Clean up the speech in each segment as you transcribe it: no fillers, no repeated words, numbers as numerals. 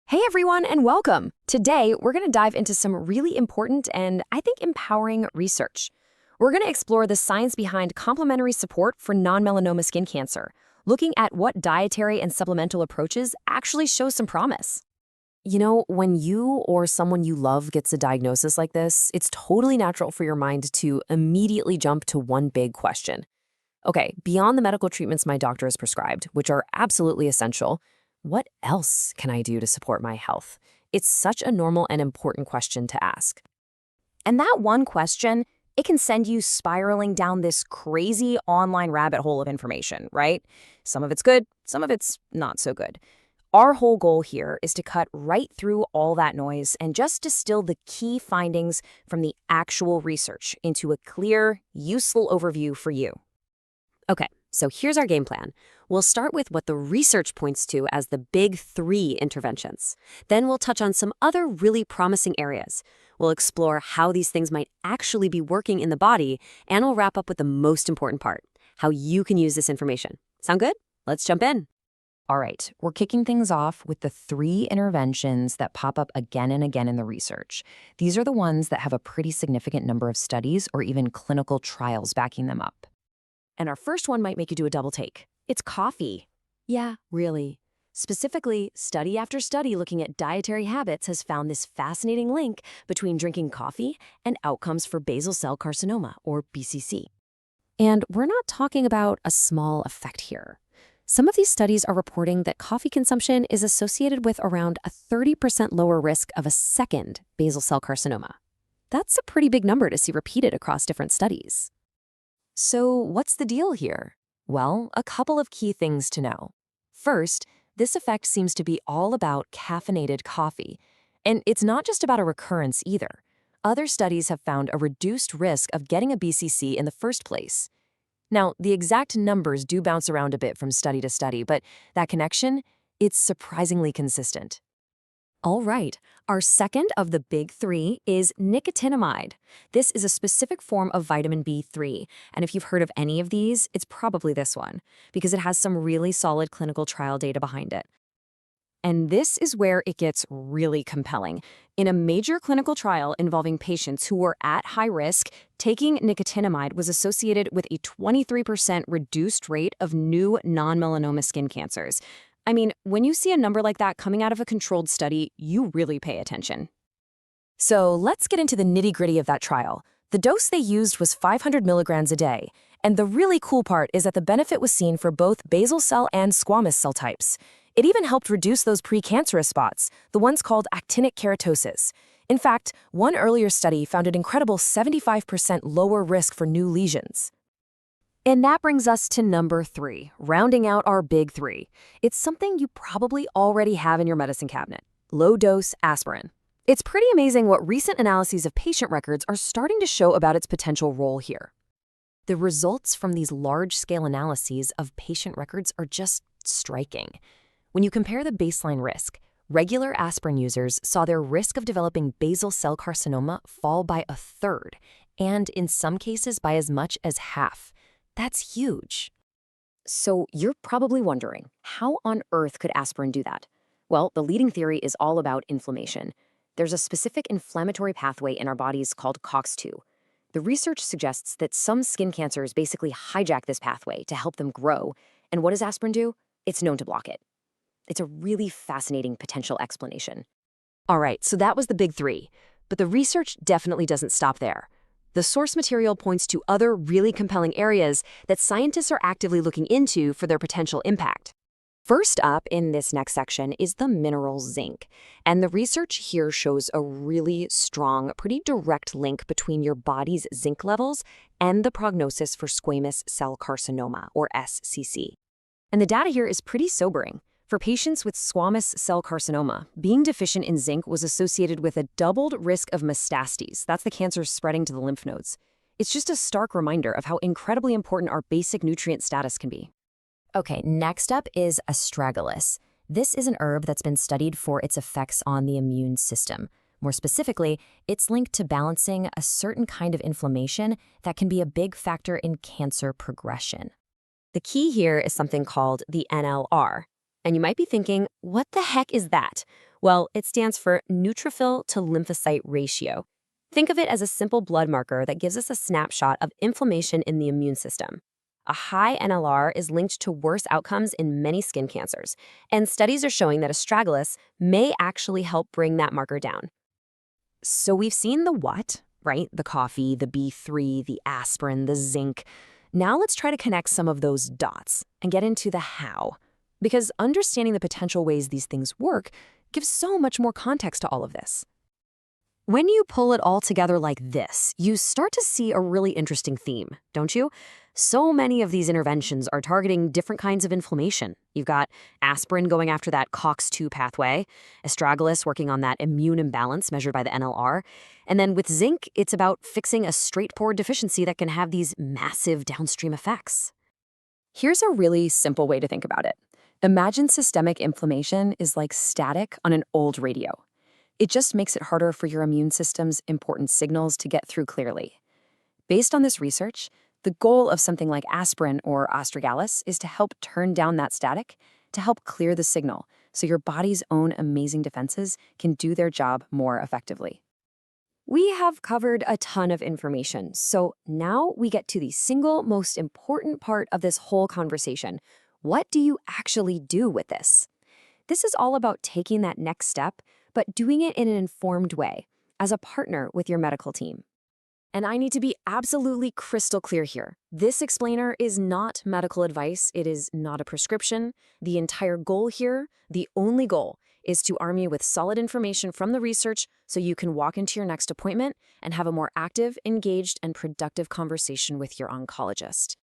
Hey everyone, and welcome! Today, we're going to dive into some really important and, I think, empowering research. We're going to explore the science behind complementary support for non-melanoma skin cancer, looking at what dietary and supplemental approaches actually show some promise. You know, when you or someone you love gets a diagnosis like this, it's totally natural for your mind to immediately jump to one big question. Okay, beyond the medical treatments my doctor has prescribed, which are absolutely essential, what else can I do to support my health? It's such a normal and important question to ask. And that one question, it can send you spiraling down this crazy online rabbit hole of information, right? Some of it's good, some of it's not so good. Our whole goal here is to cut right through all that noise and just distill the key findings from the actual research into a clear, useful overview for you. Okay, so here's our game plan. We'll start with what the research points to as the big three interventions. Then we'll touch on some other really promising areas. We'll explore how these things might actually be working in the body, and we'll wrap up with the most important part, how you can use this information. Sound good? Let's jump in. All right, we're kicking things off with the three interventions that pop up again and again in the research. These are the ones that have a pretty significant number of studies or even clinical trials backing them up. And our first one might make you do a double take. It's coffee. Yeah, really. Specifically, study after study looking at dietary habits has found this fascinating link between drinking coffee and outcomes for basal cell carcinoma, or BCC. And we're not talking about a small effect here. Some of these studies are reporting that coffee consumption is associated with around a 30% lower risk of a second basal cell carcinoma. That's a pretty big number to see repeated across different studies. So what's the deal here? Well, a couple of key things to know. First, this effect seems to be all about caffeinated coffee. And it's not just about a recurrence either. Other studies have found a reduced risk of getting a BCC in the first place. Now, the exact numbers do bounce around a bit from study to study, but that connection, it's surprisingly consistent. All right, our second of the big three is nicotinamide. This is a specific form of vitamin B3, and if you've heard of any of these, it's probably this one, because it has some really solid clinical trial data behind it. And this is where it gets really compelling. In a major clinical trial involving patients who were at high risk, taking nicotinamide was associated with a 23% reduced rate of new non-melanoma skin cancers. I mean, when you see a number like that coming out of a controlled study, you really pay attention. So let's get into the nitty-gritty of that trial. The dose they used was 500 milligrams a day, and the really cool part is that the benefit was seen for both basal cell and squamous cell types. It even helped reduce those precancerous spots, the ones called actinic keratosis. In fact, one earlier study found an incredible 75% lower risk for new lesions. And that brings us to number three, rounding out our big three. It's something you probably already have in your medicine cabinet: low-dose aspirin. It's pretty amazing what recent analyses of patient records are starting to show about its potential role here. The results from these large-scale analyses of patient records are just striking. When you compare the baseline risk, regular aspirin users saw their risk of developing basal cell carcinoma fall by a third, and in some cases by as much as half. That's huge. So you're probably wondering, how on earth could aspirin do that? Well, the leading theory is all about inflammation. There's a specific inflammatory pathway in our bodies called COX-2. The research suggests that some skin cancers basically hijack this pathway to help them grow. And what does aspirin do? It's known to block it. It's a really fascinating potential explanation. All right, so that was the big three. But the research definitely doesn't stop there. The source material points to other really compelling areas that scientists are actively looking into for their potential impact. First up in this next section is the mineral zinc. And the research here shows a really strong, pretty direct link between your body's zinc levels and the prognosis for squamous cell carcinoma, or SCC. And the data here is pretty sobering. For patients with squamous cell carcinoma, being deficient in zinc was associated with a doubled risk of metastases. That's the cancer spreading to the lymph nodes. It's just a stark reminder of how incredibly important our basic nutrient status can be. Okay, next up is astragalus. This is an herb that's been studied for its effects on the immune system. More specifically, it's linked to balancing a certain kind of inflammation that can be a big factor in cancer progression. The key here is something called the NLR. And you might be thinking, what the heck is that? Well, it stands for neutrophil to lymphocyte ratio. Think of it as a simple blood marker that gives us a snapshot of inflammation in the immune system. A high NLR is linked to worse outcomes in many skin cancers, and studies are showing that astragalus may actually help bring that marker down. So we've seen the what, right? The coffee, the B3, the aspirin, the zinc. Now let's try to connect some of those dots and get into the how. Because understanding the potential ways these things work gives so much more context to all of this. When you pull it all together like this, you start to see a really interesting theme, don't you? So many of these interventions are targeting different kinds of inflammation. You've got aspirin going after that COX-2 pathway, astragalus working on that immune imbalance measured by the NLR, and then with zinc, it's about fixing a straightforward deficiency that can have these massive downstream effects. Here's a really simple way to think about it. Imagine systemic inflammation is like static on an old radio. It just makes it harder for your immune system's important signals to get through clearly. Based on this research, the goal of something like aspirin or astragalus is to help turn down that static, to help clear the signal, so your body's own amazing defenses can do their job more effectively. We have covered a ton of information, so now we get to the single most important part of this whole conversation. What do you actually do with this? This is all about taking that next step, but doing it in an informed way, as a partner with your medical team. And I need to be absolutely crystal clear here. This explainer is not medical advice. It is not a prescription. The entire goal here, the only goal, is to arm you with solid information from the research so you can walk into your next appointment and have a more active, engaged, and productive conversation with your oncologist.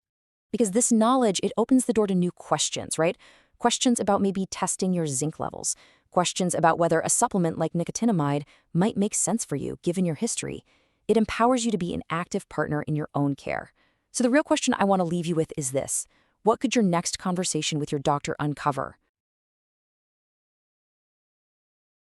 Because this knowledge, it opens the door to new questions, right? Questions about maybe testing your zinc levels, questions about whether a supplement like nicotinamide might make sense for you given your history. It empowers you to be an active partner in your own care. So the real question I want to leave you with is this: what could your next conversation with your doctor uncover?